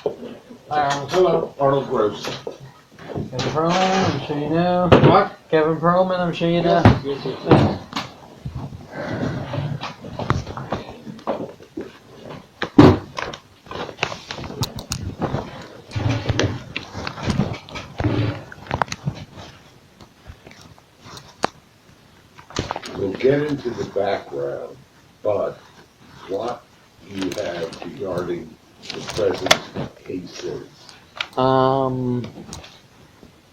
Hello, Arnold Gross. Kevin Perlman, I'm sure you know. What? Kevin Perlman, I'm sure you know. Yes. We'll get into the background, but what you have regarding the present cases.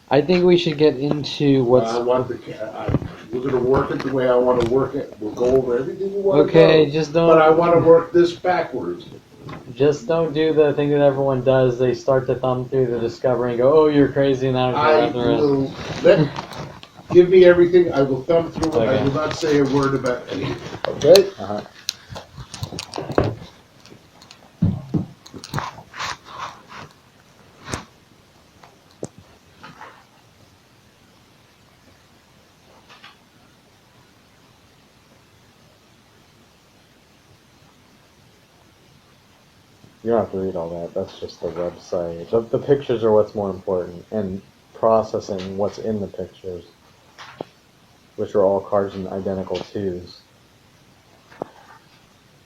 I think we should get into what's. We're going to work it the way I want to work it. We'll go over everything you want Okay, to go. just don't. But I want to work this backwards. Just don't do the thing that everyone does. They start to thumb through the discovery and go, "Oh, you're crazy," and I will give me everything. I will thumb through it. Okay. I will not say a word about anything. Okay? Uh-huh. You don't have to read all that. That's just the website. The pictures are what's more important, and processing what's in the pictures, which are all cars in identical twos.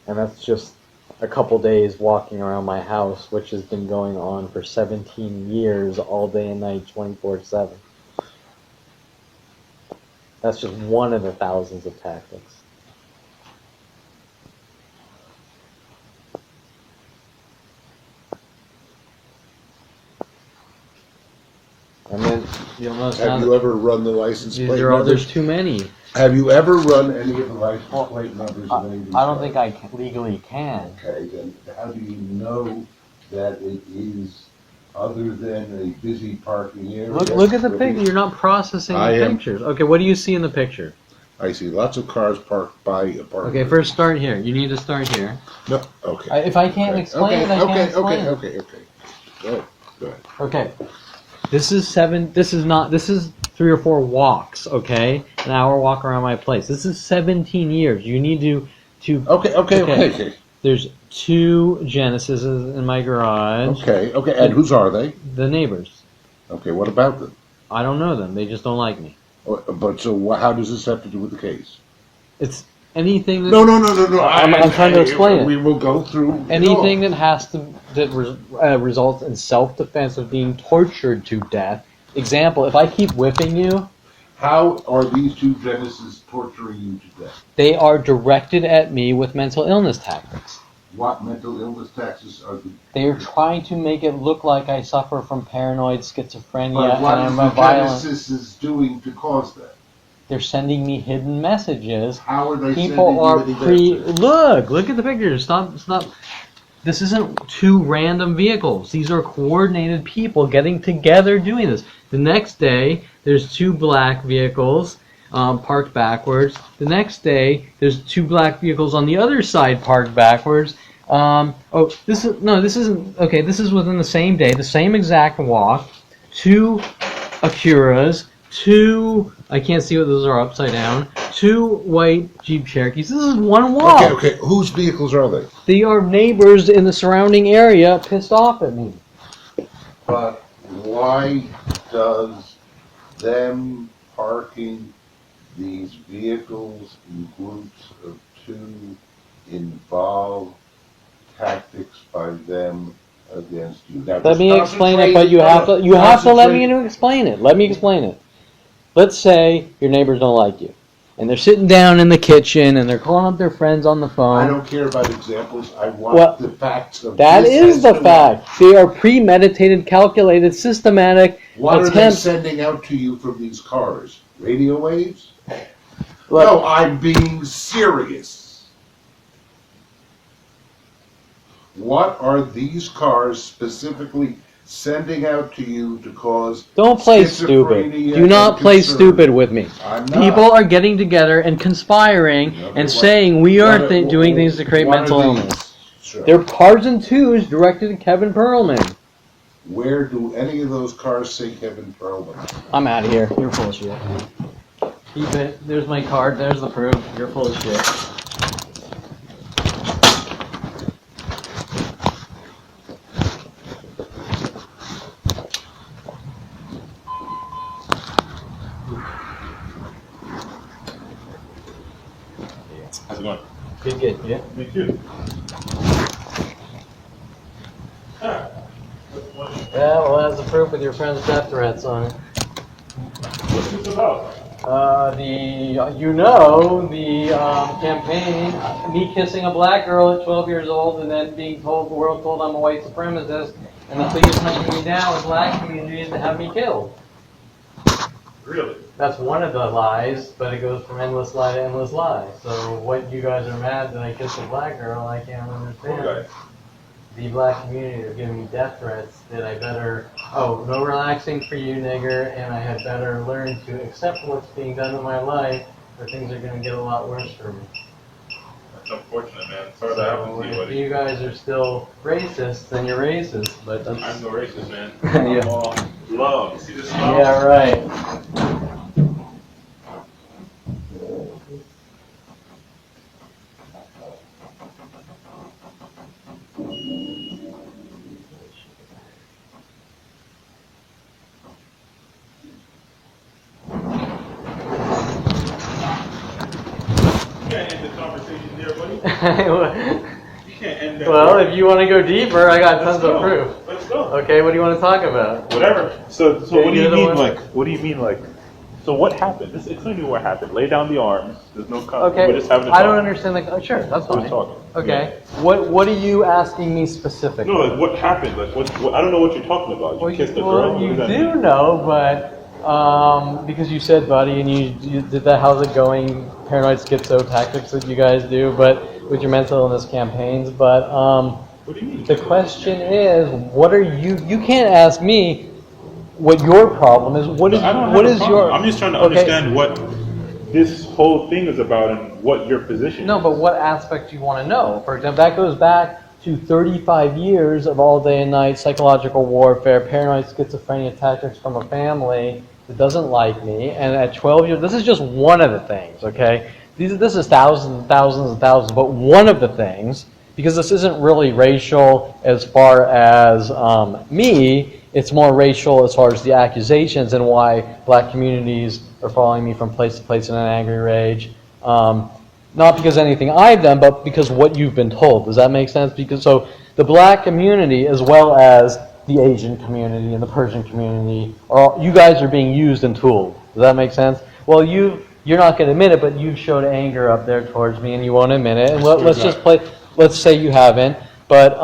And that's just a couple days walking around my house, which has been going on for 17 years, all day and night, 24/7. That's just one of the thousands of tactics. And then you'll notice Have you ever run the license plate numbers? there's too many. Have you ever run any of the license plate numbers of any of these I don't cars? think I legally can. Okay, then how do you know that it is other than a busy parking area? Look at the picture. You're not processing I the am. pictures. Okay, what do you see in the picture? I see lots of cars parked by apartments. Okay, first start here. You need to start here. No, okay. If I can't explain it, I can't explain it. Okay. Go ahead. Okay. This is 3 or 4 walks, okay? An hour walk around my place. This is 17 years. You need to Okay. There's 2 Genesis in my garage. Okay. And whose are they? The neighbors. Okay, what about them? I don't know them. They just don't like me. But so how does this have to do with the case? It's anything that... No. I'm trying to explain it. We will go through Anything that results in self-defense of being tortured to death. Example, if I keep whipping you... How are these 2 Genesis torturing you to death? They are directed at me with mental illness tactics. What mental illness taxes are the... They are trying to make it look like I suffer from paranoid schizophrenia But what and is I'm the violent. Genesis is doing to cause that? They're sending me hidden messages. How are they People are sending you messages? Look at the pictures. Stop. This isn't 2 random vehicles. These are coordinated people getting together doing this. The next day, there's 2 black vehicles parked backwards. The next day, there's 2 black vehicles on the other side parked backwards. This isn't okay. This is within the same day, the same exact walk. 2 Acuras, 2. I can't see what those are upside down. 2 white Jeep Cherokees. This is one walk. Okay. Whose vehicles are they? They are neighbors in the surrounding area pissed off at me. But why does them parking these vehicles in groups of 2 involve tactics by them against you? Now, Let me explain it, but you have to let me explain it. Let me explain it. Let's say your neighbors don't like you, and they're sitting down in the kitchen and they're calling up their friends on the phone. I don't care about examples. I want the facts of that this is the fact. They are premeditated, calculated, systematic What attempts. are they sending out to you from these cars? Radio waves? Look, No, I'm being serious. What are these cars specifically sending out to you to cause don't play stupid. schizophrenia Do not and play concern? stupid with me. I'm not. People are getting together and conspiring and saying we are doing things to create what mental are illness. these? Sure. They're cars and 2s directed at Kevin Perlman. Where do any of those cars say Kevin Perlman? I'm out of here. You're full of shit. Keep it. There's my card. There's the proof. You're full of shit. How's it going? Good, yeah. Me too. Yeah, well, that's the proof with your friend's death threats on it. What's this about? The campaign, me kissing a black girl at 12 years old and then being told, the world told I'm a white supremacist, and the police hunting me down with black communities to have me killed. Really? That's one of the lies, but it goes from endless lie to endless lie. So what you guys are mad that I kissed a black girl, I can't understand. Okay. The black community are giving me death threats that I better, no relaxing for you, nigger, and I had better learn to accept what's being done in my life, or things are going to get a lot worse for me. That's unfortunate, man. Sorry that happened to you, If buddy. you guys are still racist, then you're racist, but that's... I'm no racist, man. Yeah. I'm all love. You see this love? Yeah, right. You can't end the conversation there, buddy. You can't end that. Well, there. if you want to go deeper, I got tons of proof. Let's go. Okay, what do you want to talk about? Whatever. So Okay, what do you're you the mean, one- like? What do you mean, like? So what happened? Just explain to me what happened. Lay down the arms. There's no conflict. Okay, We're just having a I talk. don't understand the... Oh, sure, that's We're fine. just talking. Okay, what are you asking me specifically? No, like what happened? Like what? I don't know what you're talking about. You Well, kissed a well, girl. What you does that do mean? know, but because you said, buddy, and you did that how's it going paranoid schizo tactics that you guys do, but with your mental illness campaigns. But What do you mean? the question is, what are you can't ask me what your problem is. What is I don't have what a is problem. your? I'm just trying to Okay. understand what this whole thing is about and what your position No, is. but what aspect do you want to know? For example, that goes back to 35 years of all day and night psychological warfare, paranoid schizophrenia tactics from a family that doesn't like me. And at 12 years, this is just one of the things, okay? This is thousands and thousands and thousands, but one of the things, because this isn't really racial as far as me, it's more racial as far as the accusations and why black communities are following me from place to place in an angry rage. Not because of anything I've done, but because what you've been told. Does that make sense? Because so the black community, as well as the Asian community and the Persian community, you guys are being used and tooled. Does that make sense? Well, you're not going to admit it, but you've showed anger up there towards me, and you won't admit it. And let's just play. Let's say you haven't, but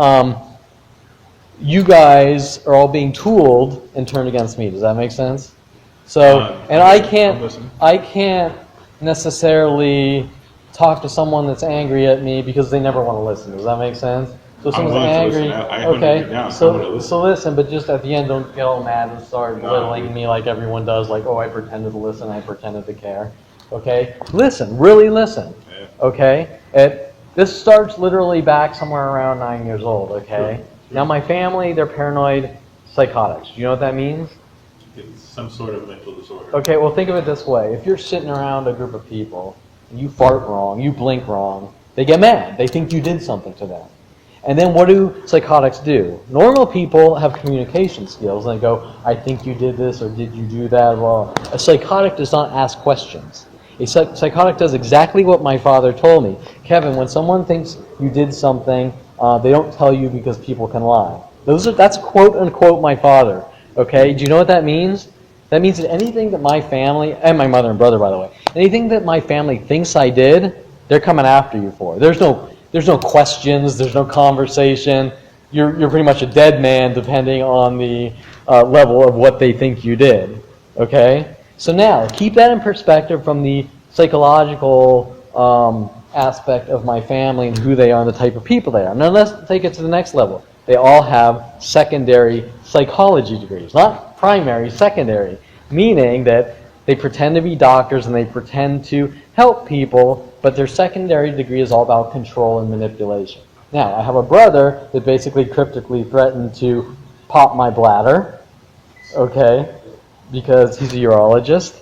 you guys are all being tooled and turned against me. Does that make sense? So, and I can't necessarily talk to someone that's angry at me because they never want to listen. Does that make sense? So if I'm someone's willing to angry, listen. I 100 okay. get down. I'm willing to listen. So listen, but just at the end, don't get all mad and start No. belittling me like everyone does. Like, oh, I pretended to listen, I pretended to care. Okay, listen, really listen. Yeah. Okay, this starts literally back somewhere around 9 years old. Okay, now my family, they're paranoid psychotics. Do you know what that means? It's some sort of mental disorder. Okay, well think of it this way. If you're sitting around a group of people, and you fart wrong, you blink wrong, they get mad. They think you did something to them. And then what do psychotics do? Normal people have communication skills, and they go, I think you did this, or did you do that? Well, a psychotic does not ask questions. A psychotic does exactly what my father told me. Kevin, when someone thinks you did something, they don't tell you because people can lie. That's quote unquote my father. Okay, do you know what that means? That means that anything that my family, and my mother and brother, by the way, anything that my family thinks I did, they're coming after you for. There's no questions. There's no conversation. You're pretty much a dead man, depending on the level of what they think you did. Okay. So now keep that in perspective from the psychological aspect of my family and who they are and the type of people they are. Now let's take it to the next level. They all have secondary psychology degrees, not primary, secondary, meaning that they pretend to be doctors and they pretend to help people, but their secondary degree is all about control and manipulation. Now, I have a brother that basically cryptically threatened to pop my bladder, okay, because he's a urologist.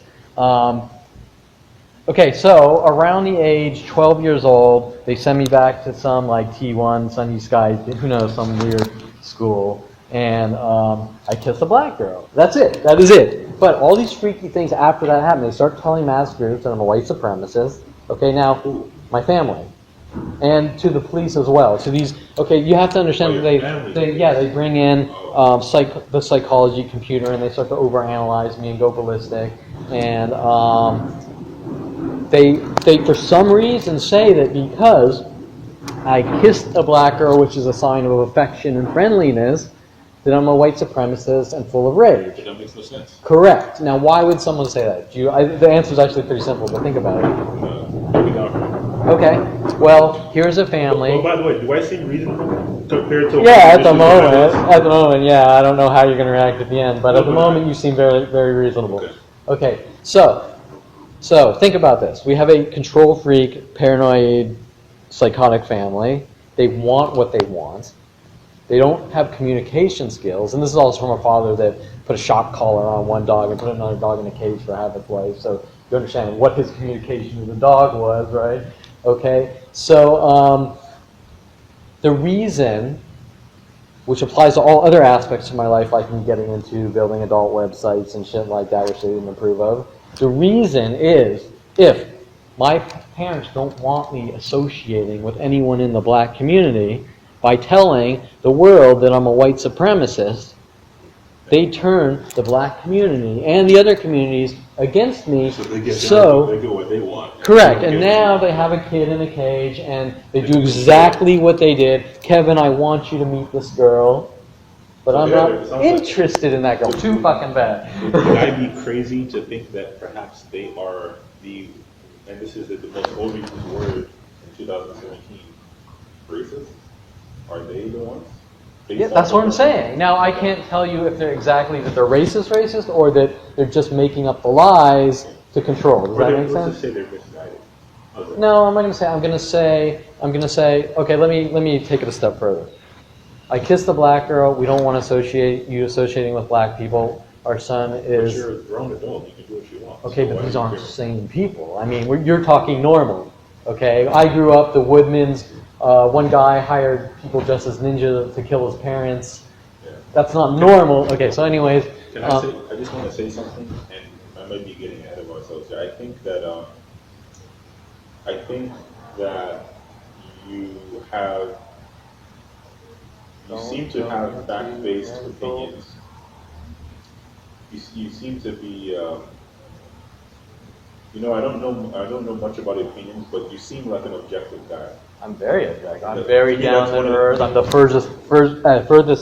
Okay, so around the age 12 years old, they send me back to some like T1, Sunny Sky, who knows, some weird school. and I kissed a black girl. That's it. That is it. But all these freaky things after that happen, they start telling mass groups that I'm a white supremacist. Okay, now my family, and to the police as well. To these, okay, you have to understand that they bring in the psychology computer, and they start to overanalyze me and go ballistic, and they for some reason say that because I kissed a black girl, which is a sign of affection and friendliness, that I'm a white supremacist and full of rage. That makes no sense. Correct. Now, why would someone say that? The answer is actually pretty simple, but think about it. Okay. Well, here's a family. Oh, by the way, do I seem reasonable compared to? Yeah, at the moment, yeah. I don't know how you're going to react at the end, but at the moment, you seem very, very reasonable. Okay. So think about this. We have a control freak, paranoid, psychotic family. They want what they want. They don't have communication skills, and this is also from a father that put a shock collar on one dog and put another dog in a cage for half its life. So you understand what his communication with the dog was, right? Okay. So the reason, which applies to all other aspects of my life, like me getting into building adult websites and shit like that, which they didn't approve of. The reason is if my parents don't want me associating with anyone in the black community by telling the world that I'm a white supremacist, they turn the black community and the other communities against me. So they get what they want. Correct. And now they have a kid in a cage and they do exactly what they did. Kevin, I want you to meet this girl, but I'm not interested in that girl. Too fucking bad. Would I be crazy to think that perhaps they are and this is the most overused word in 2017, racist? Are they the ones? Yeah, that's what I'm saying. Now, I can't tell you if they're exactly that they're racist, or that they're just making up the lies to control. Does that make sense? Let's just say they're misguided. No, I'm not going to say. I'm going to say. Okay, let me take it a step further. I kissed a black girl. We don't want to associate you associating with black people. Our son is. But you're a grown adult. You can do what you want. Okay, but these aren't sane people. I mean, you're talking normal. Okay, I grew up the Woodmans. One guy hired people dressed as ninja to kill his parents. Yeah. That's not normal. Okay, so anyways. Can I say? I just want to say something, and I might be getting ahead of ourselves here. I think that you seem to have fact-based opinions. You seem to be. I don't know much about opinions, but you seem like an objective guy. I'm very objective. I'm very down to earth. I'm the furthest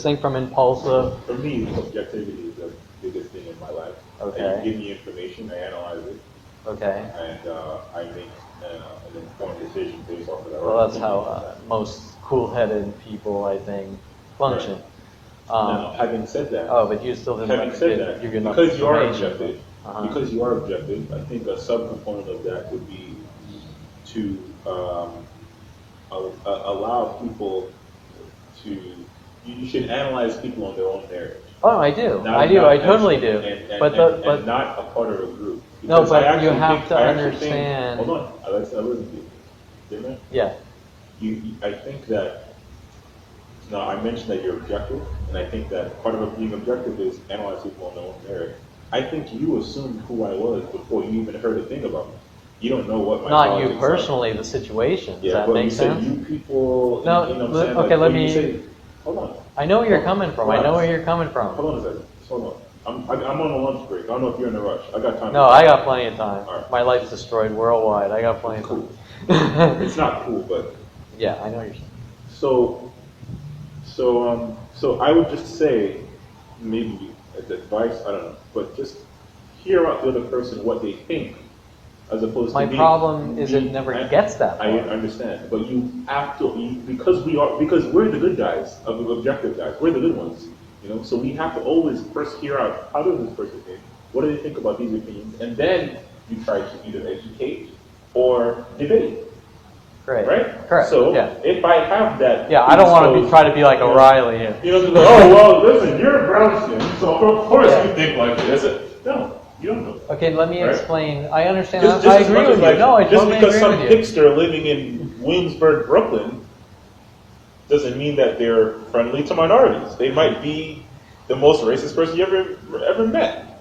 thing from impulsive. For me, objectivity is the biggest thing in my life. Okay. You give me information, I analyze it. Okay. And I make an informed decision based off of that. Well, that's how most cool-headed people, I think, function. Right. Now, having said that. Oh, but you still didn't. Having said that, because you are objective. Because you are objective, I think a subcomponent of that would be to allow people to. You should analyze people on their own merit. Oh, I do. I totally do. And not a part of a group. No, but you have to understand. Hold on, I listened to you. Didn't I? Yeah. I think that. Now, I mentioned that you're objective, and I think that part of being objective is analyze people on their own merit. I think you assumed who I was before you even heard a thing about me. You don't know what my Not you personally, the situation. Does that make sense? You people. No, you know what I'm saying? okay, let me. Hold on. I know where you're coming from. I know where you're coming from. Hold on a second. Hold on. I'm on a lunch break. I don't know if you're in a rush. I got time. No, I got plenty of time. Right. My life's destroyed worldwide. I got plenty of time. It's not cool, but. Yeah, I know what you're saying. So I would just say, maybe as advice, I don't know, but just hear out the other person what they think, as opposed to my problem is it never gets that far. I understand, but you have to, because we're the good guys, of the objective guys, we're the good ones, so we have to always first hear out, how does this person think, what do they think about these opinions, and then you try to either educate or debate. Great. Right? Correct. So yeah. if I have that, I don't want to try to be like O'Reilly here. Listen, you're a brown skin, so of course you think like this. No, you don't know. Okay, let me explain. I understand. Just I agree with you. No, I totally agree with you. Just because some hipster living in Williamsburg, Brooklyn, doesn't mean that they're friendly to minorities. They might be the most racist person you ever met.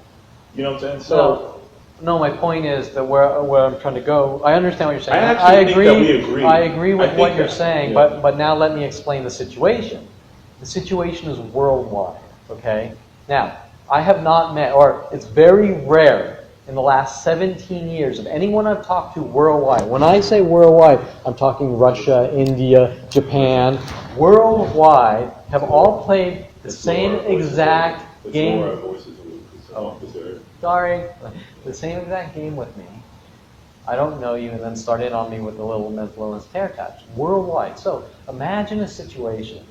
You know what I'm saying? So no, my point is that where I'm trying to go, I understand what you're saying. I actually think that we agree. I agree with what you're that, saying, yeah. but now let me explain the situation. The situation is worldwide, okay? Now, I have not met, or it's very rare in the last 17 years of anyone I've talked to worldwide. When I say worldwide, I'm talking Russia, India, Japan. Worldwide have all played the same exact game. Oh, sorry. The same exact game with me. I don't know you, and then start in on me with a little mental illness terror attached. Worldwide. So imagine a situation,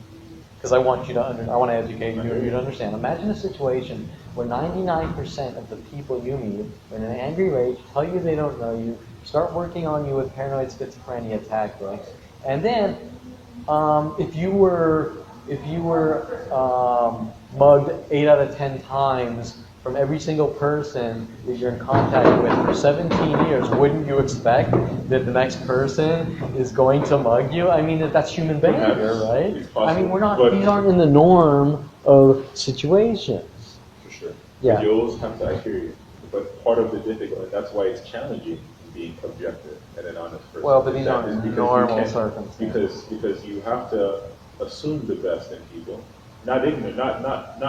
because I want to educate you to understand. Imagine a situation where 99% of the people you meet, in an angry rage, tell you they don't know you, start working on you with paranoid schizophrenia tactics, and then if you were mugged 8 out of 10 times from every single person that you're in contact with for 17 years, wouldn't you expect that the next person is going to mug you? I mean, that's human behavior, right? I mean, these aren't in the norm of situations. For sure. Yeah. But you always have to, I hear you. But part of the difficulty, that's why it's challenging being objective and an honest person. Well, but these aren't normal circumstances. Because you have to assume the best in people, not ignorant, not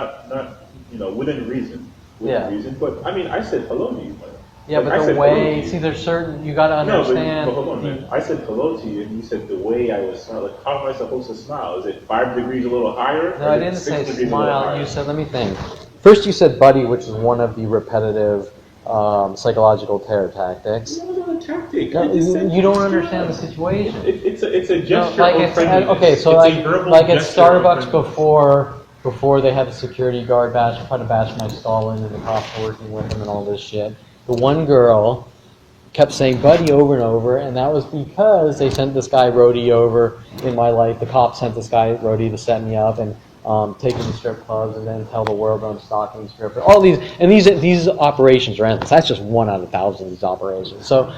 within reason. Reason. But I mean, I said hello to you, man. Yeah, like, but the way, see, there's certain, you got to understand. No, but hold on, man. I said hello to you, and you said the way I was smiling. Like, how am I supposed to smile? Is it 5 degrees a little higher? No, I didn't say smile. You said, let me think. First, you said buddy, which is one of the repetitive psychological terror tactics. No, tactic. No, you don't understand the situation. It's a gesture. No, like okay, so like at Starbucks before they had the security guard try to bash my stall in, and the cops were working with them and all this shit. The one girl kept saying buddy over and over, and that was because they sent this guy roadie over in my life. The cops sent this guy roadie to set me up and take me to strip clubs and then tell the world I'm stalking strippers. All these operations are endless. That's just 1 out of 1,000 of these operations. So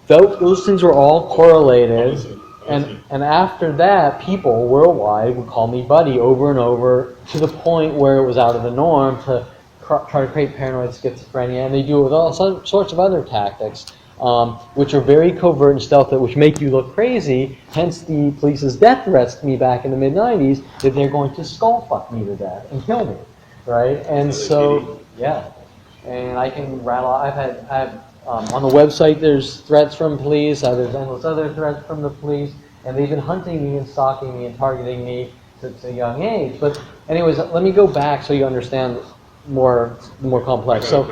those things were all correlated. And after that, people worldwide would call me buddy over and over to the point where it was out of the norm to try to create paranoid schizophrenia. And they do it with all sorts of other tactics, which are very covert and stealthy, which make you look crazy. Hence the police's death threats to me back in the mid-'90s that they're going to skull fuck me to death and kill me, right? And so, yeah. And I can rattle. I've on the website, there's threats from police. There's endless other threats from the police, and they've been hunting me and stalking me and targeting me since a young age. But anyways, let me go back so you understand more complex. So,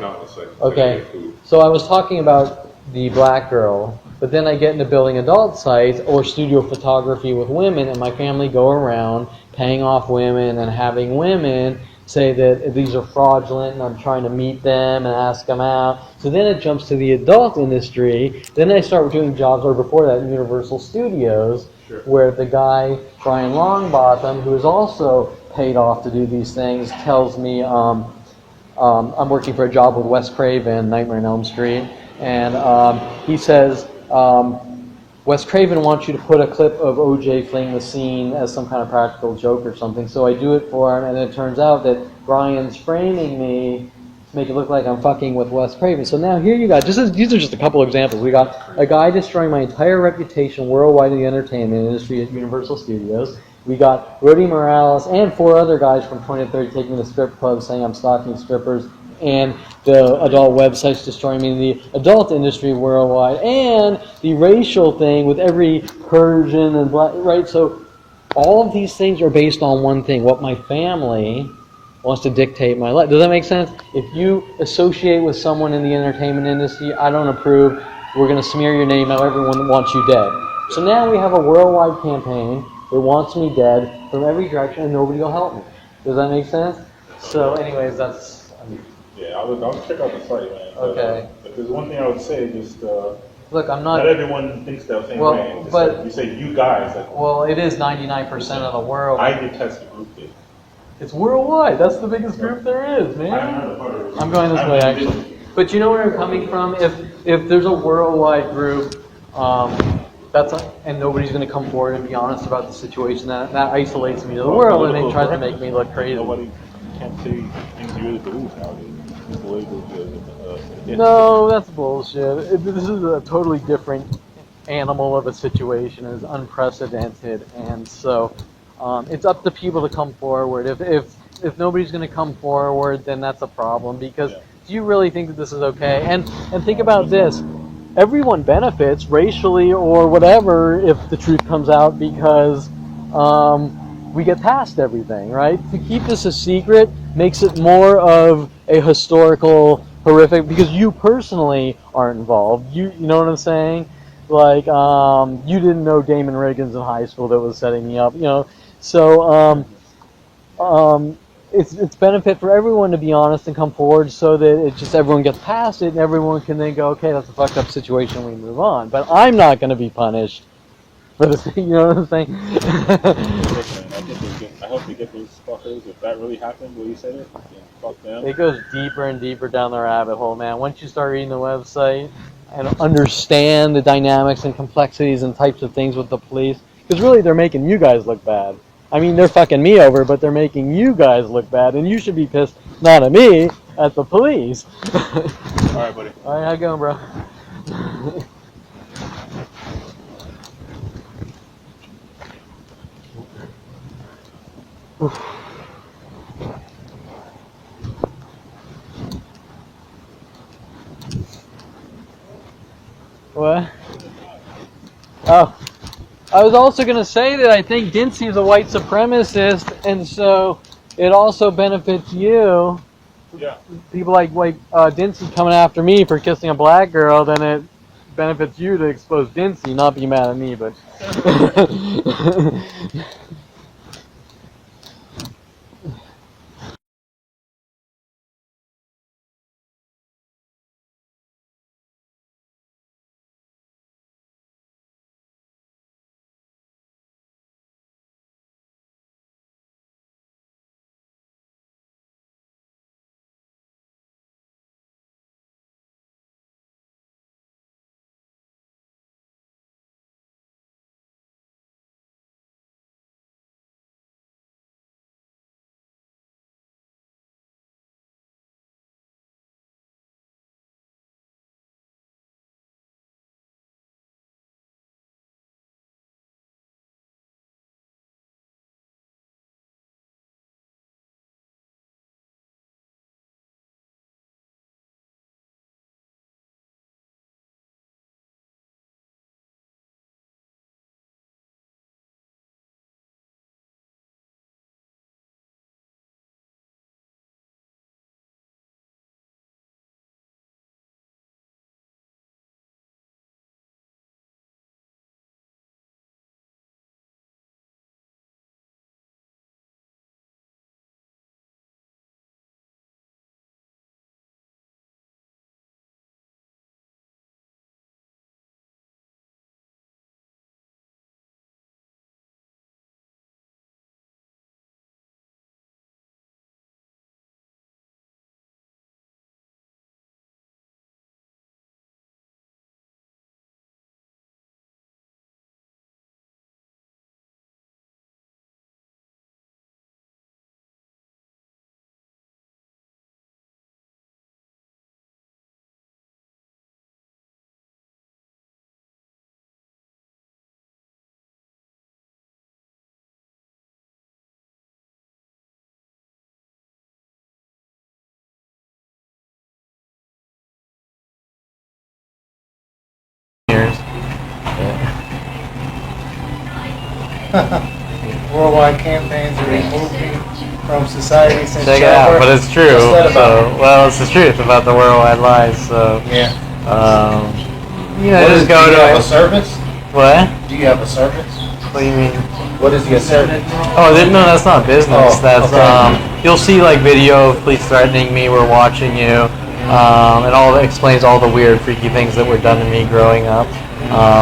okay. So I was talking about the black girl, but then I get into building adult sites or studio photography with women, and my family go around paying off women and having women say that these are fraudulent and I'm trying to meet them and ask them out. So then it jumps to the adult industry. Then I start doing jobs, or before that, Universal Studios, where the guy, Brian Longbottom, who is also paid off to do these things, tells me I'm working for a job with Wes Craven, Nightmare on Elm Street, and he says, Wes Craven wants you to put a clip of OJ fleeing the scene as some kind of practical joke or something. So I do it for him, and it turns out that Brian's framing me to make it look like I'm fucking with Wes Craven. So now here you got, these are just a couple examples. We got a guy destroying my entire reputation worldwide in the entertainment industry at Universal Studios. We got Rudy Morales and 4 other guys from 20 to 30 taking me to strip clubs saying I'm stalking strippers, and the adult websites destroying me in the adult industry worldwide, and the racial thing with every Persian and black, right? So all of these things are based on one thing, what my family wants to dictate my life. Does that make sense? If you associate with someone in the entertainment industry, I don't approve, we're going to smear your name out, everyone wants you dead. So now we have a worldwide campaign that wants me dead from every direction, and nobody will help me. Does that make sense? So anyways, that's... Yeah, I'll check out the site, man. Okay. But there's one thing I would say, just look, I'm not everyone thinks that same way. But like, you say you guys. Like, well, it is 99% of the world. I detest the group thing. It's worldwide. That's the biggest group there is, man. I'm going this way actually. But you know where I'm coming from? If there's a worldwide group, and nobody's going to come forward and be honest about the situation. That isolates me to the world, and it tries to make me look crazy. Nobody can say things you really believe nowadays. It's the way No, that's bullshit. This is a totally different animal of a situation. It's unprecedented, and so it's up to people to come forward. If nobody's going to come forward, then that's a problem. Because do you really think that this is okay? And think about this: everyone benefits racially or whatever if the truth comes out, because we get past everything, right? To keep this a secret makes it more of a historical horrific, because you personally aren't involved. You know what I'm saying? Like, you didn't know Damon Riggins in high school that was setting me up, you know. So it's benefit for everyone to be honest and come forward, so that it just everyone gets past it and everyone can then go, okay, that's a fucked up situation, we move on. But I'm not going to be punished for this, you know what I'm saying? I hope they get those fuckers. If that really happened, where you said it, fuck them. It goes deeper and deeper down the rabbit hole, man. Once you start reading the website and understand the dynamics and complexities and types of things with the police, because really they're making you guys look bad. I mean, they're fucking me over, but they're making you guys look bad, and you should be pissed, not at me, at the police. All right, buddy. All right, how you going, bro? What? Oh, I was also going to say that I think Dincy is a white supremacist, and so it also benefits you. Yeah. People like Dincy coming after me for kissing a black girl, then it benefits you to expose Dincy, not be mad at me, but... Worldwide campaigns to remove me from society since Check it out, childbirth. but it's true. What's that about? Well, it's the truth about the worldwide lies. So, Yeah. you know, What just is, go do you to have it. a servant? What? Do you have a servant? What do you mean? What is the servant? Oh, no, that's not business. Oh, That's okay. you'll see like video of police threatening me. We're watching you, and all that explains all the weird, freaky things that were done to me growing up.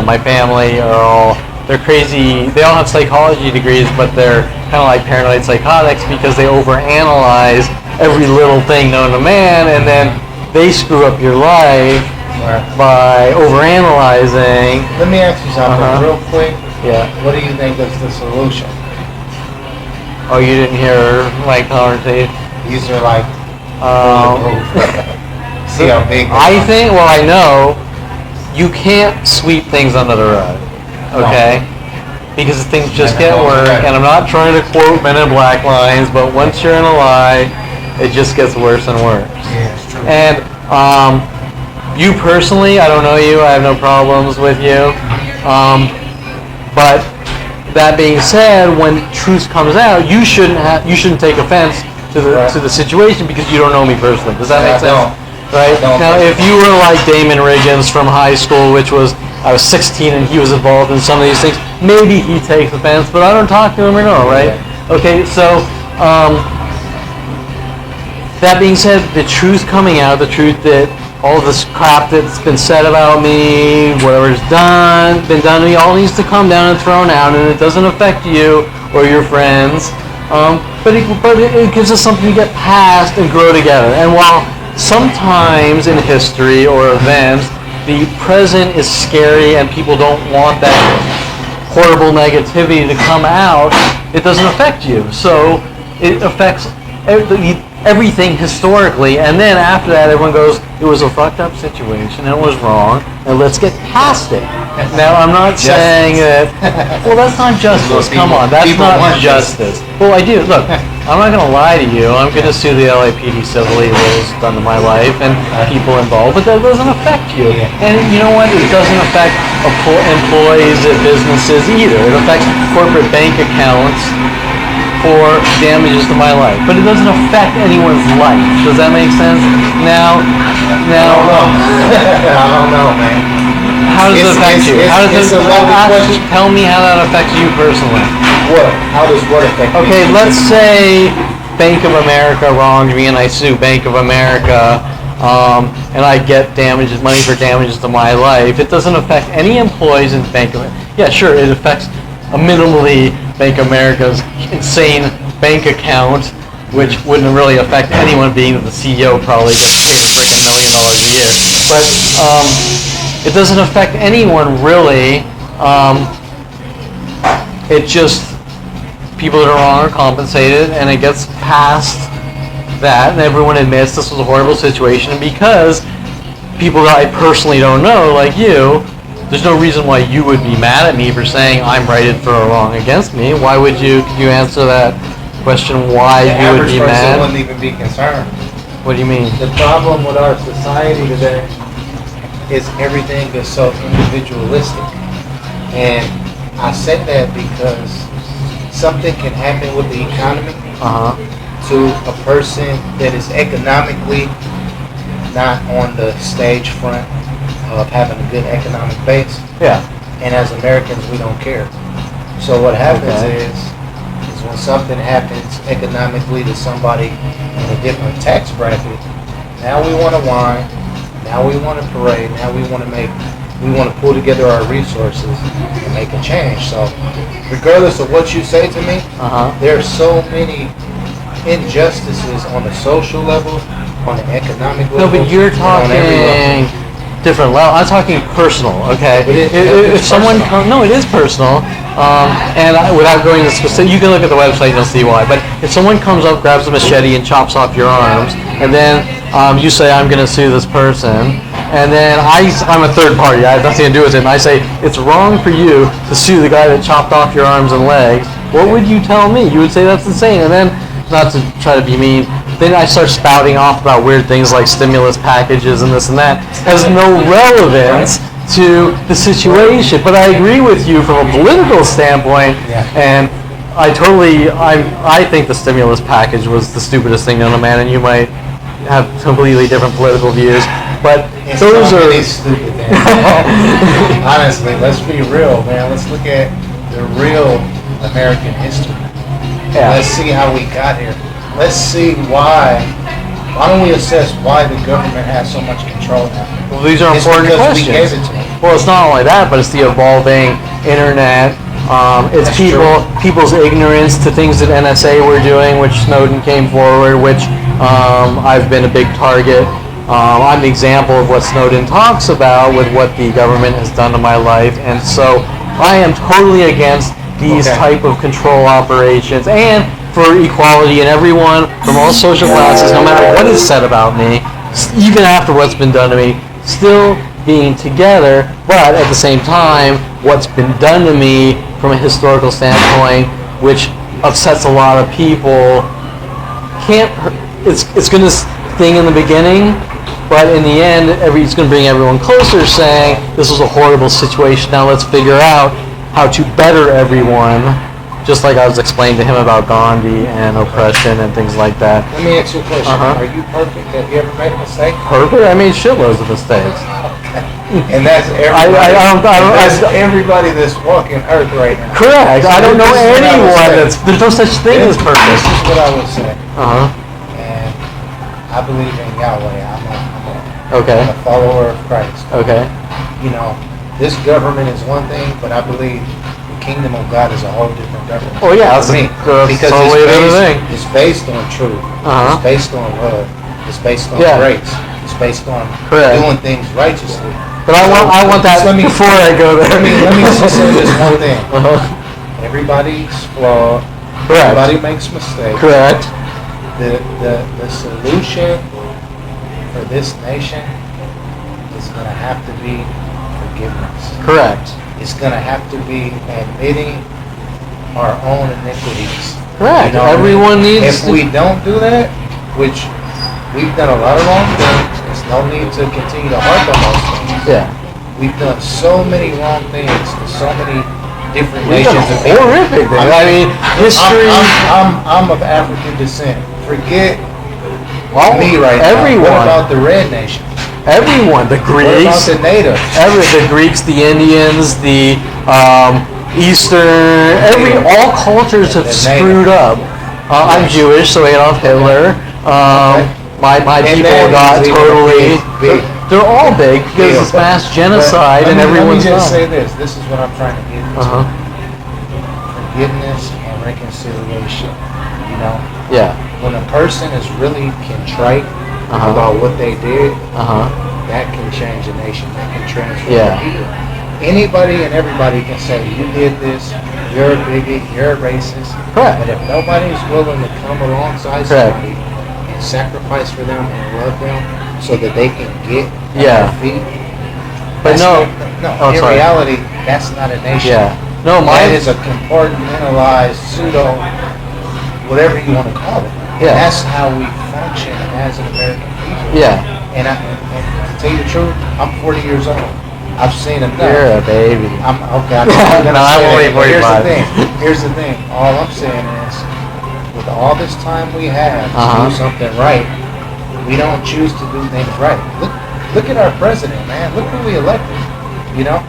My family are all. They're crazy. They all have psychology degrees, but they're kind of like paranoid psychotics because they overanalyze every little thing known to man, and then they screw up your life Right. by overanalyzing. Let me ask you something real quick. Yeah. What do you think is the solution? Oh, you didn't hear my conversation? These are like, see how big they I are. think, well, I know you can't sweep things under the rug, okay? Because things just Never get know worse, that. and I'm not trying to quote Men in Black lines, but once you're in a lie, it just gets worse and worse. Yeah, it's true. And you personally, I don't know you, I have no problems with you, but that being said, when truth comes out, you shouldn't take offense to the situation because you don't know me personally. Does that make sense? Right? Now, if you were like Damon Riggins from high school, which was, I was 16 and he was involved in some of these things, maybe he takes offense, but I don't talk to him or no, right? Okay, so that being said, the truth coming out, the truth that all this crap that's been said about me, whatever's been done to me, all needs to come down and thrown out, and it doesn't affect you or your friends. But it gives us something to get past and grow together. And while sometimes in history or events, the present is scary and people don't want that horrible negativity to come out, it doesn't affect you. So it affects everything historically, and then after that everyone goes, it was a fucked up situation, it was wrong, and let's get past it. Now I'm not saying that, well, that's not justice, come on, that's not justice. Well, I do, look, I'm not going to lie to you, I'm going to sue the LAPD civilly, what was done to my life, and people involved, but that doesn't affect you. And you know what, it doesn't affect employees at businesses either, it affects corporate bank accounts for damages to my life, but it doesn't affect anyone's life. Does that make sense? Now, I don't know, man. how does it affect you? How does it's a it? lovely question. Tell me how that affects you personally. What? How does what affect me? Okay, let's say Bank of America wronged me, and I sue Bank of America, and I get money for damages to my life. It doesn't affect any employees in Bank of America. Yeah, sure, it affects minimally Bank of America's insane bank account, which wouldn't really affect anyone, being that the CEO probably gets paid a freaking $1 million a year. But it doesn't affect anyone really. It just, people that are wrong are compensated, and it gets past that, and everyone admits this was a horrible situation. And because people that I personally don't know, like you, there's no reason why you would be mad at me for saying I'm righted for a wrong against me. Why would you? Could you answer that question? Why you would be The average person mad? wouldn't even be concerned. What do you mean? The problem with our society today is everything is so individualistic, and I say that because something can happen with the economy to a person that is economically not on the stage front of having a good economic base. Yeah. And as Americans, we don't care. So what happens is when something happens economically to somebody in a different tax bracket, now we want to whine, now we want to parade, now we want to pull together our resources and make a change. So regardless of what you say to me, there are so many injustices on the social level, on the economic level. No, but you're on every level. talking different level. I'm talking personal, okay? If someone no, it is personal. And without going into specific, you can look at the website and you'll see why. But if someone comes up, grabs a machete, and chops off your arms, and then you say, I'm going to sue this person, and then I'm a third party, I have nothing to do with it, and I say, it's wrong for you to sue the guy that chopped off your arms and legs, what would you tell me? You would say that's insane. And then, not to try to be mean, then I start spouting off about weird things like stimulus packages and this and that. Has no relevance to the situation. But I agree with you from a political standpoint, and I think the stimulus package was the stupidest thing known to man, and you might have completely different political views. But those are stupid things. Honestly, let's be real, man. Let's look at the real American history. Yeah. Let's see how we got here. Let's see why. Why don't we assess why the government has so much control now? Well, these are It's important because questions. we gave it to them. Well, it's not only that, but it's the evolving internet. It's That's people's ignorance to things that NSA were doing, which Snowden came forward, which I've been a big target I'm the example of what Snowden talks about with what the government has done to my life, and so I am totally against these type of control operations, and for equality and everyone from all social classes, no matter what is said about me, even after what's been done to me, still being together, but at the same time, what's been done to me from a historical standpoint, which upsets a lot of people, it's going to sting in the beginning, but in the end, it's going to bring everyone closer, saying, this was a horrible situation, now let's figure out how to better everyone, just like I was explaining to him about Gandhi and oppression and things like that. Let me ask you a question. Are you perfect? Have you ever made a mistake? Perfect? I made shitloads of mistakes. And that's everybody. That's everybody that's walking Earth right now. Correct. I don't know anyone there's no such thing as perfect. This is what I would say. Uh-huh. And I believe in Yahweh. I'm a follower of Christ. Okay. You know, this government is one thing, but I believe the kingdom of God is a whole different government. Oh yeah, for me. Because it's based on truth. It's based on love. It's based on grace. It's based on doing things righteously. But I want that before I go there. Let me just say this one thing. Everybody's flawed. Correct. Everybody makes mistakes. Correct. The solution for this nation is going to have to be forgiveness. Correct. It's going to have to be admitting our own iniquities. Correct. You know, everyone needs if we don't do that, which we've done a lot of wrong things, there's no need to continue to harp on those things. Yeah. We've done so many wrong things to so many different nations and people. Horrific things. I mean, history. I'm of African descent. Forget me right everyone. now. What about the Red Nation? Everyone. The Greeks. What about the natives? The Greeks, the Indians, the Eastern. All cultures have screwed up. I'm Jewish, so Adolf Hitler. My people got totally. They're all big because it's mass genocide and everyone's Let me just done. say this. This is what I'm trying to get into. Forgiveness and reconciliation. You know? Yeah. When a person is really contrite about what they did, that can change a nation. That can transform people. Anybody and everybody can say, you did this, you're a bigot, you're a racist. Correct. But if nobody's willing to come alongside somebody and sacrifice for them and love them so that they can get on their feet. But in reality, that's not a nation. Yeah. No, that is a compartmentalized pseudo, whatever you want to call it. Yeah. And that's how we function as an American people. Yeah. And to tell you the truth, I'm 40 years old. I've seen enough. You're a baby. I'm not gonna I'm say only that. 45. Here's the thing. All I'm saying is, with all this time we have to do something right, we don't choose to do things right. Look at our president, man. Look who we elected. You know,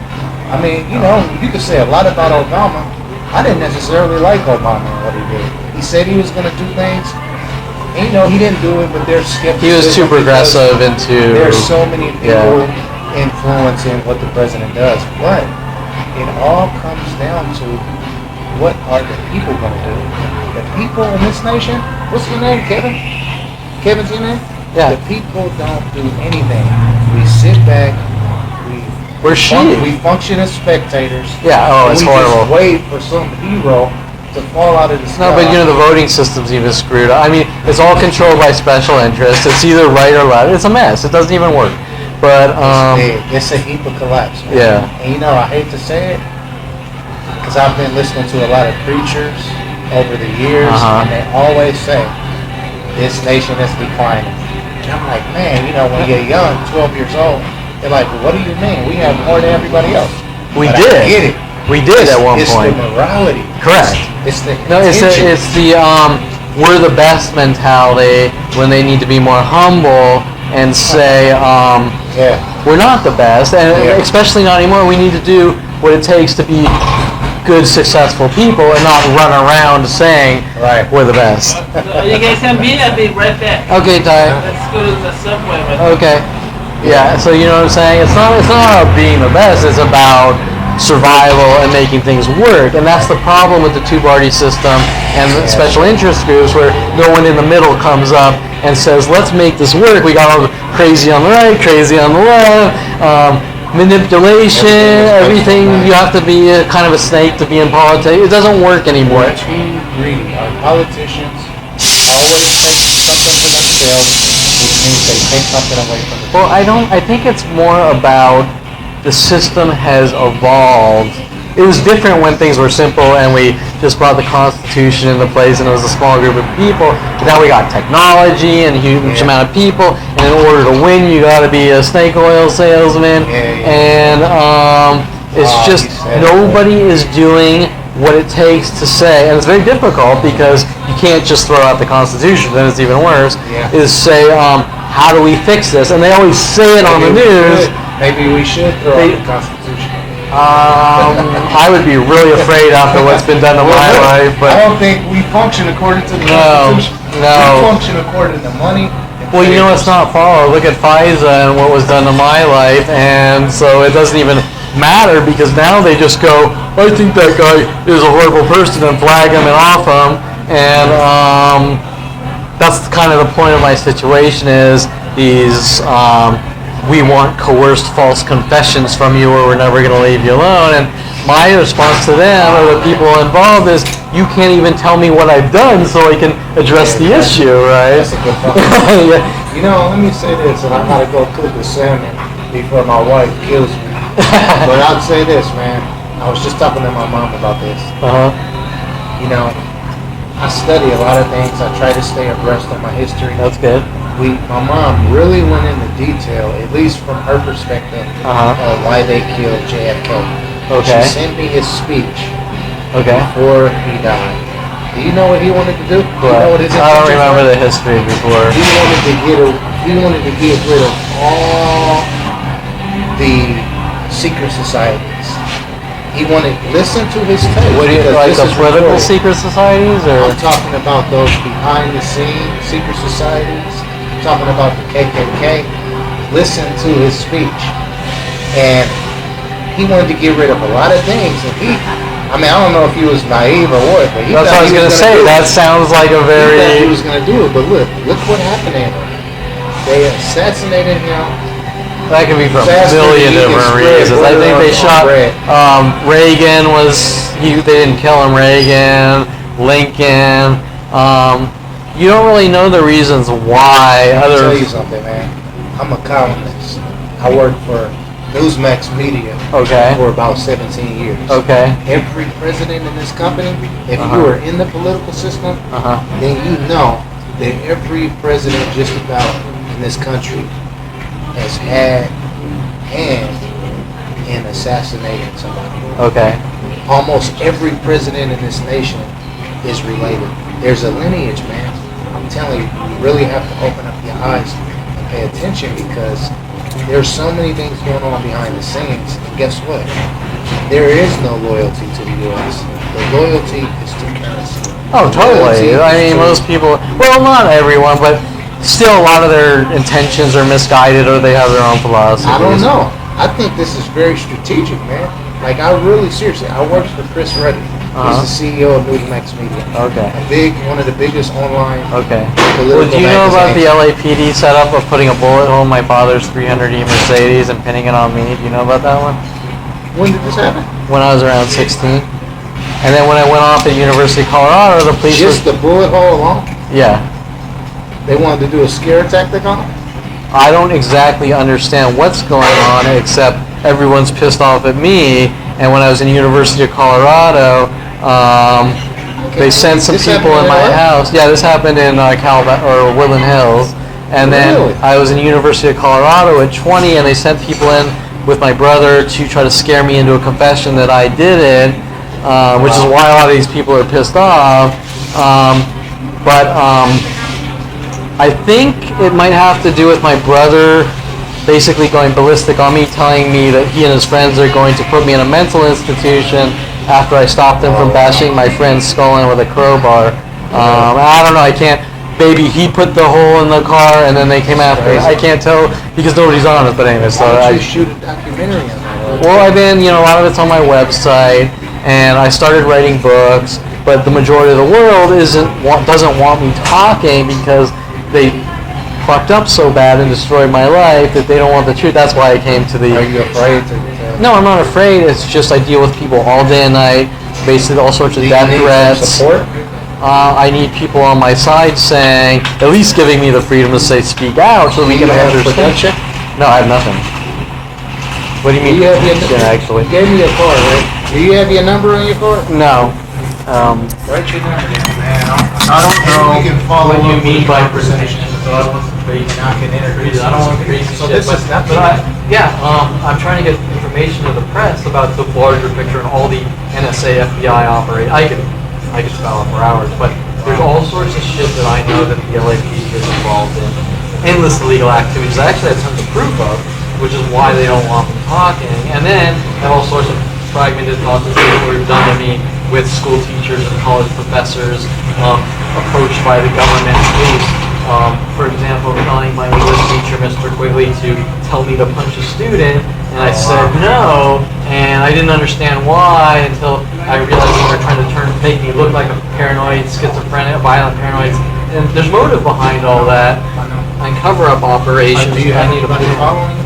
I mean, you know, you could say a lot about Obama. I didn't necessarily like Obama and what he did. He said he was going to do things. And, you know, he didn't do it, but there's skepticism. He was too progressive into. There's so many people influencing what the president does, but it all comes down to what are the people going to do? The people in this nation. What's your name, Kevin? Kevin's your name? Yeah. The people don't do anything. We sit back. We function as spectators. Yeah. Oh, it's horrible. We just wait for some hero to fall out of the sky. No, but you know the voting system's even screwed up. I mean, it's all controlled by special interests. It's either right or left. It's a mess. It doesn't even work. But it's a heap of collapse. Man. Yeah. And you know, I hate to say it, because I've been listening to a lot of preachers over the years, and they always say this nation is declining. And I'm like, man, you know, when you're young, 12 years old, they're like, well, what do you mean? We have more than everybody else. We but did. I get it. We did at one point. It's the morality. Correct. It's the it's the we're the best mentality when they need to be more humble and say we're not the best, and especially not anymore. We need to do what it takes to be good, successful people and not run around saying we're the best. You guys have me, I'll be right back. Okay, Ty. Let's go to the subway. Okay. Yeah, so you know what I'm saying? It's not about being the best, it's about survival and making things work. And that's the problem with the two-party system and the special interest groups, where no one in the middle comes up and says, let's make this work. We got all the crazy on the right, crazy on the left, manipulation, everything. You have to be a kind of a snake to be in politics. It doesn't work anymore. We're too greedy. Our politicians always take something for themselves, which means they take something away from the Well, I think it's more about the system has evolved. It was different when things were simple and we just brought the Constitution into place and it was a small group of people. But now we got technology and a huge amount of people, and in order to win, you got to be a snake oil salesman. And it's just nobody is doing what it takes to say, and it's very difficult because you can't just throw out the Constitution. Then it's even worse. Is say, how do we fix this? And they always say it on the news. Maybe we should throw out the Constitution. I would be really afraid after what's been done to my life, but I don't think we function according to the Constitution. No. We function according to money. Well, you know, it's not far. Look at FISA and what was done to my life, and so it doesn't even matter because now they just go, I think that guy is a horrible person, and flag him and off him, and that's kind of the point of my situation is these we want coerced false confessions from you or we're never going to leave you alone. And my response to them or the people involved is, you can't even tell me what I've done so I can address the issue, right? That's a good point. You know, let me say this, and I gotta go cook the salmon before my wife kills me. But I'll say this, man. I was just talking to my mom about this. You know, I study a lot of things. I try to stay abreast of my history. That's good. My mom really went into detail, at least from her perspective, of why they killed JFK. Okay. She sent me his speech Okay. before he died. Do you know what he wanted to do? Do you know what his I don't intentions remember were? the history before. He wanted to get rid of all the secret societies. He wanted listen to his tape. What do you because like, this the is political recorded. secret societies, or? I'm talking about those behind the scenes secret societies. I'm talking about the KKK. Listen to his speech, and he wanted to get rid of a lot of things. And I don't know if he was naive or what, but he That's what I was going to say. That sounds like a he thought he very... was going to do it, but look what happened to him. They assassinated him. That could be for a Disaster million to eat different his bread, reasons. I think they butter shot on Reagan they didn't kill him. Reagan, Lincoln. You don't really know the reasons why. Let me tell you something, man. I'm a columnist. I worked for Newsmax Media for about 17 years. Okay. Every president in this company, if you are in the political system, then you know that every president just about in this country has had hand in assassinating somebody. Okay. Almost every president in this nation is related. There's a lineage, man. I'm telling you, you really have to open up your eyes and pay attention because there's so many things going on behind the scenes. And guess what? There is no loyalty to the U.S. The loyalty is to currency. Oh, totally. I mean, most people, well, not everyone, but still a lot of their intentions are misguided or they have their own philosophies. I don't know. I think this is very strategic, man. Like, I really, seriously, I worked for Chris Ruddy. He's the CEO of Newsmax Media. Okay. One of the biggest online political Well, do you know about the magazines. LAPD setup of putting a bullet hole in my father's 300E Mercedes and pinning it on me? Do you know about that one? When did this happen? When I was around 16. And then when I went off at University of Colorado, the police Just the bullet hole alone? Yeah. They wanted to do a scare tactic on him? I don't exactly understand what's going on, except everyone's pissed off at me. And when I was in University of Colorado, they sent some people in my house. Yeah, this happened in Woodland Hills. And then I was in University of Colorado at 20, and they sent people in with my brother to try to scare me into a confession that I did it, which is why a lot of these people are pissed off. I think it might have to do with my brother basically going ballistic on me, telling me that he and his friends are going to put me in a mental institution after I stopped them from bashing my friend's skull in with a crowbar. I don't know, I can't maybe he put the hole in the car and then they came after me. I can't tell because nobody's on it. But anyway, so Why don't I you shoot a documentary on that? well, I've been, a lot of it's on my website, and I started writing books, but the majority of the world doesn't want me talking because they fucked up so bad and destroyed my life that they don't want the truth. That's why I came to the... Are you afraid to? No, I'm not afraid. It's just I deal with people all day and night, basically all sorts of Do you death need some threats. support? I need people on my side saying, at least giving me the freedom to say, speak out, so we can Do you have understand. protection? No, I have nothing. What do you mean? Do you have your, protection, actually? You gave me your card, right? Do you have your number on your card? No. Write your number down, man. I don't know We can follow what you up mean with by conversation. protection, so I don't want some crazy. And I can introduce I don't want crazy So shit, this is not but I'm trying to get information to the press about the larger picture and all the NSA, FBI operate. I could spell it for hours, but there's all sorts of shit that I know that the LAPD is involved in. Endless illegal activities. I actually have tons of proof of, which is why they don't want me talking. And then I have all sorts of fragmented thoughts that people have done to me with school teachers and college professors, approached by the government police. For example, telling my English teacher, Mr. Quigley, to tell me to punch a student, and I said no, and I didn't understand why until I realized they were trying to make me look like a paranoid, schizophrenic, violent paranoid. And there's motive behind all that, and cover-up operations. Do you have I need a anybody plan. following?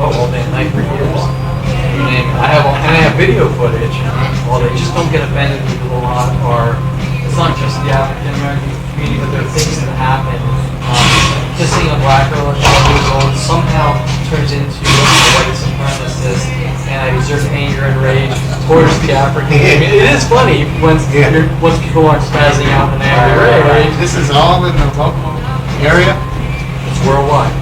Oh, all day and night for years. You name it. I have video footage. Well, they just don't get offended because a lot are. It's not just the African American community, but there are things that happen. Kissing a black girl at 12 years old somehow turns into a white supremacist, and I exert anger and rage towards the African community. It is funny once people aren't spazzing out in anger and rage. This is all in the local area? It's worldwide.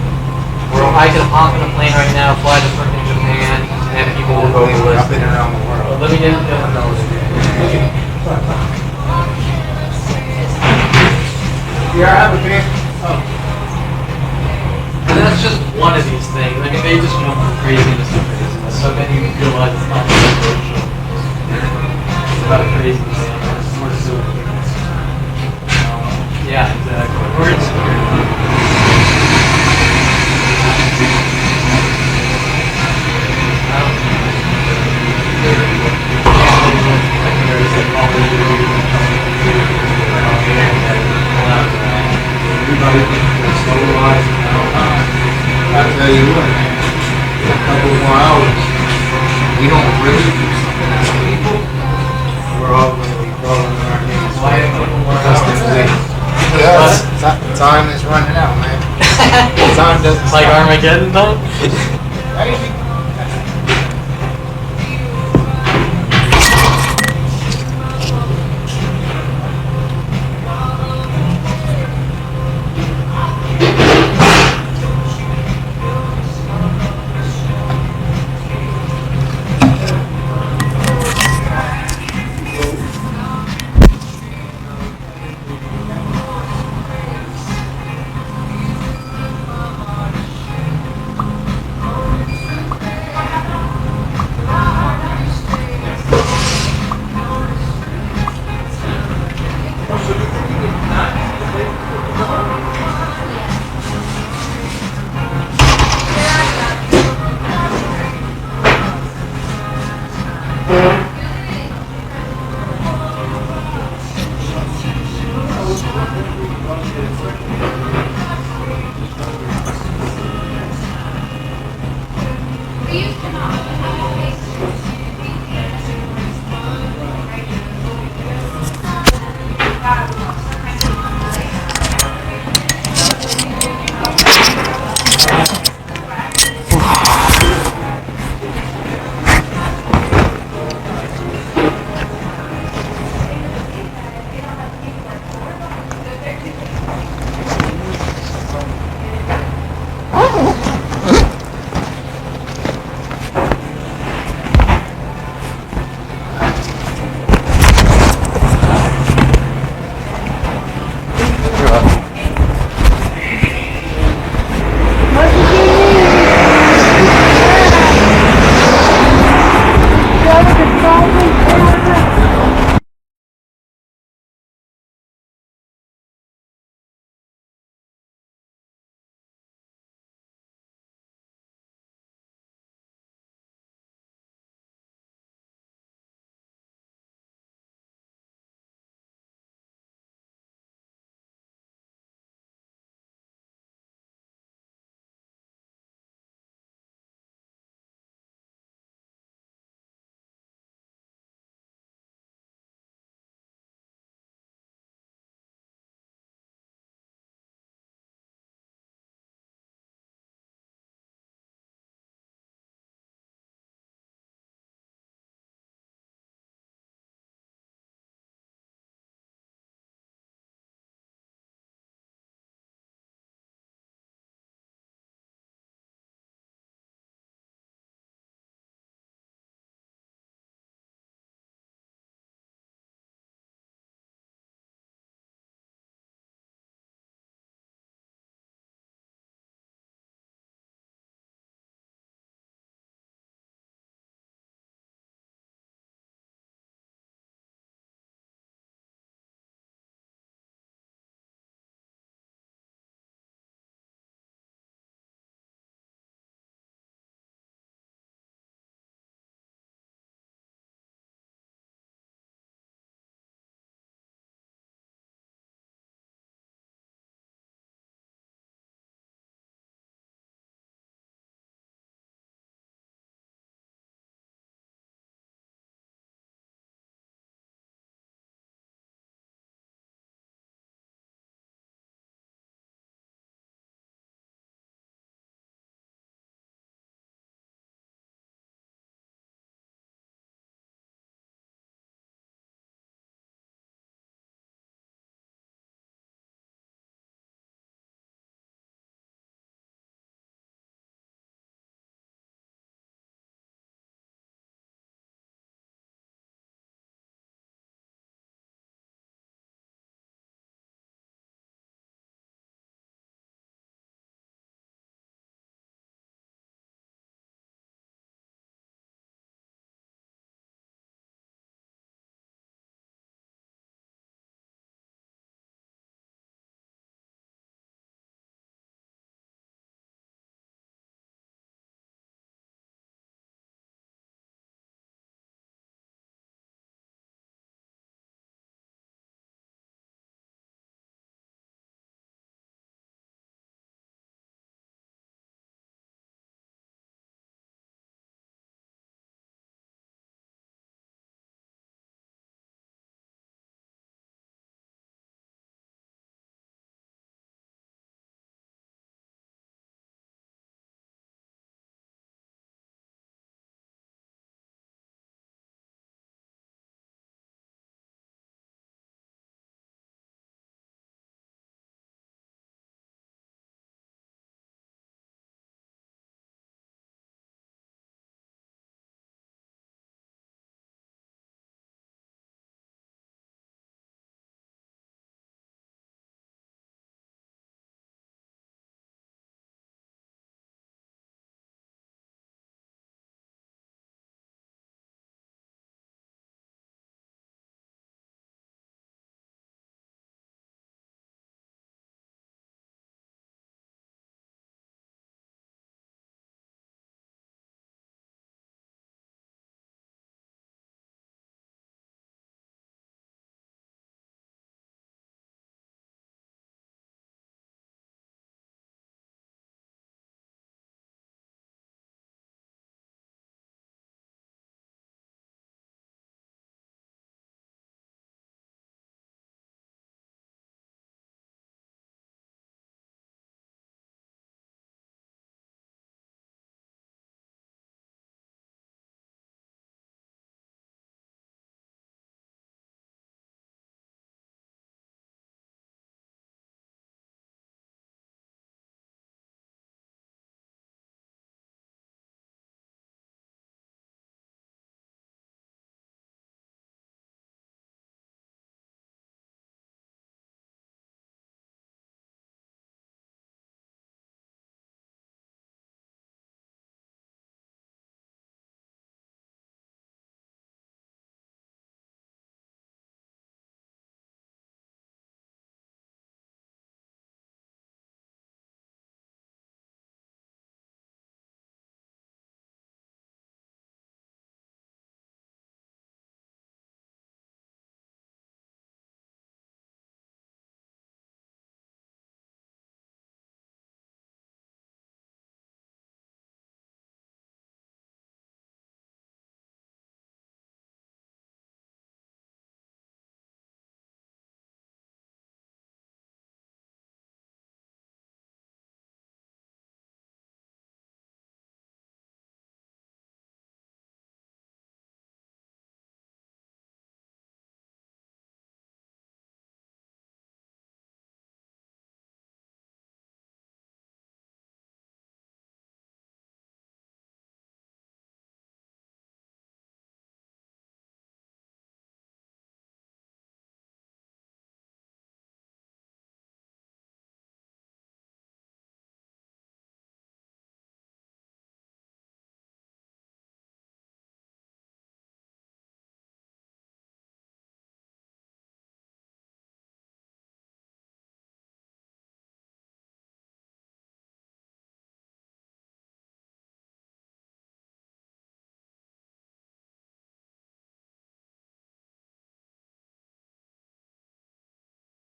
I can hop in a plane right now, fly to fucking Japan, and people will go I've ballistic. been around the world. Let me get Yeah, I have a beer. And that's just one of these things. Like, if they just jump from craziness to craziness, so then you realize it's not just virtual. It's about a crazy thing. It's more to do with things. Yeah, exactly. We're insecure. Everybody thinks slow life now. I tell you what, man, in a couple more hours, we don't really do something as people, we're all going to be crawling on our knees. Because time is running out, man. Time doesn't It's like stop. Armageddon time? Maybe